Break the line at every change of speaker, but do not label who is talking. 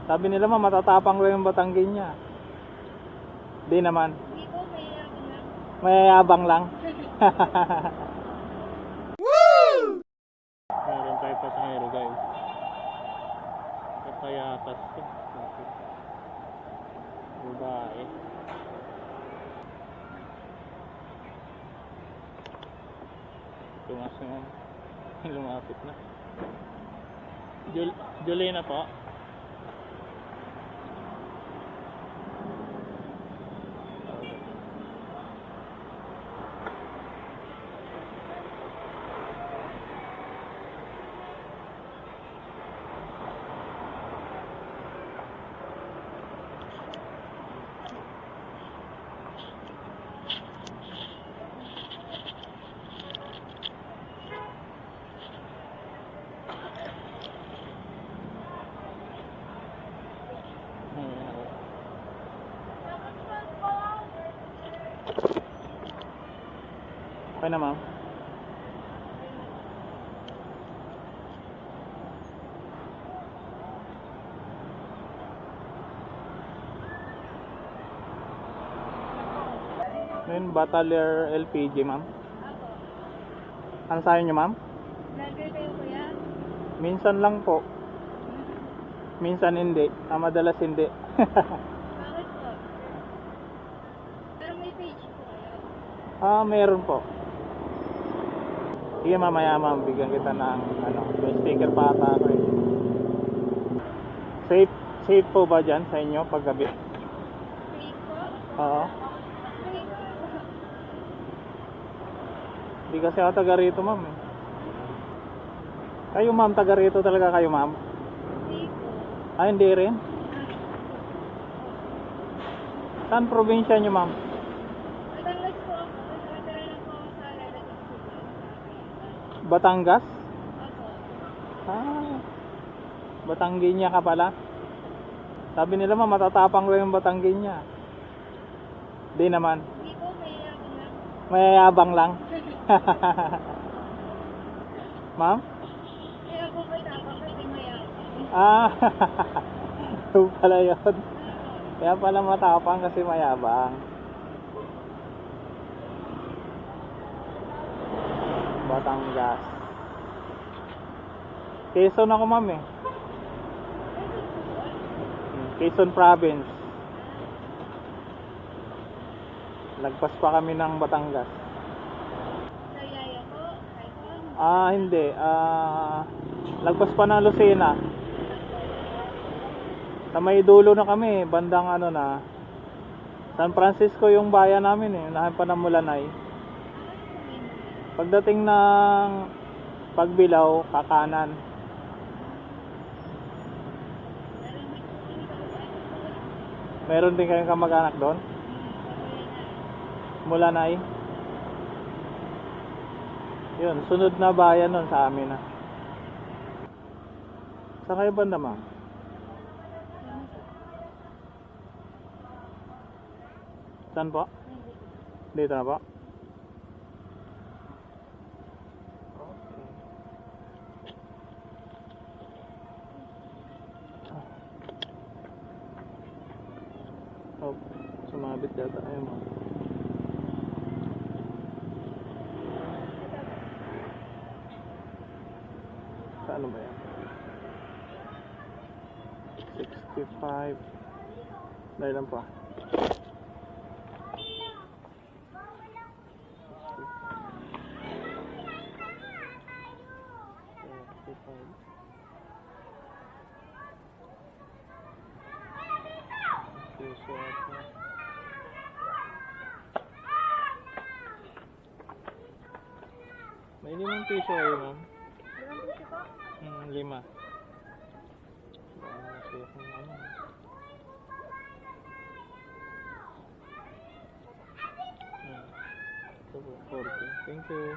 Sabi nila ma'am, matatapang lang yung Batanggin niya. Di naman.
Hindi po, mayayabang lang.
Mayayabang lang. Woo! Meron tayo pasahero guys. Kapayatas to. Babae. Tumas na ma'am. Lumapit na. Julina po. Okay na ma'am. Ngayon, Batalyer LPG ma'am. Ano sa'yo nyo ma'am?
Vlogger kayo kuya?
Minsan lang po. Minsan hindi. Madalas hindi.
Bakit po? Pero may page po kayo?
Meron po. Sige mamaya ma'am, bigyan kita ng may sticker pa ata ako eh. Safe po ba dyan sa inyo paggabi?
Page po?
Oo.
Page po.
Hindi kasi ako taga rito ma'am eh. Kayo ma'am, taga rito talaga kayo ma'am?
Hindi po.
Hindi rin? Saan probinsya nyo ma'am?
Batangas po ako. Natara lang po ako sa Lalagang Sugar.
Batangas?
Opo.
Batangginya ka pala? Sabi nila ma'am, matatapang lang yung Batangginya. Di naman.
Hindi po, mayayabang lang.
Mayayabang lang. Ma'am?
Kaya po may tapang kasi mayabang.
Ito pala yun. Kaya pala matapang kasi mayabang. Batangas. Quezon ako ma'am eh. Quezon Province. Lagpas pa kami ng Batangas.
Sa yaya po, Quezon.
Hindi. Lagpas pa ng Lucena. Sa may dulo na kami, bandang na. San Francisco yung bayan namin eh. Unahan pa ng Mulanay. Pagdating ng Pagbilao, kakanan. Meron din kayong kamag-anak doon? Mulanay. Yun, sunod na bayan nun sa amin na. Saan kayo banda ma'am? Saan po? Dito na po? Oh, sumabit yata. Ayun mo. Saan ba yan? 65. Dahil lang pa. 65. Piso ata. May 5 piso kayo ma'am?
Ilang piso po?
5. Kasi kung ito po, 40. Thank you.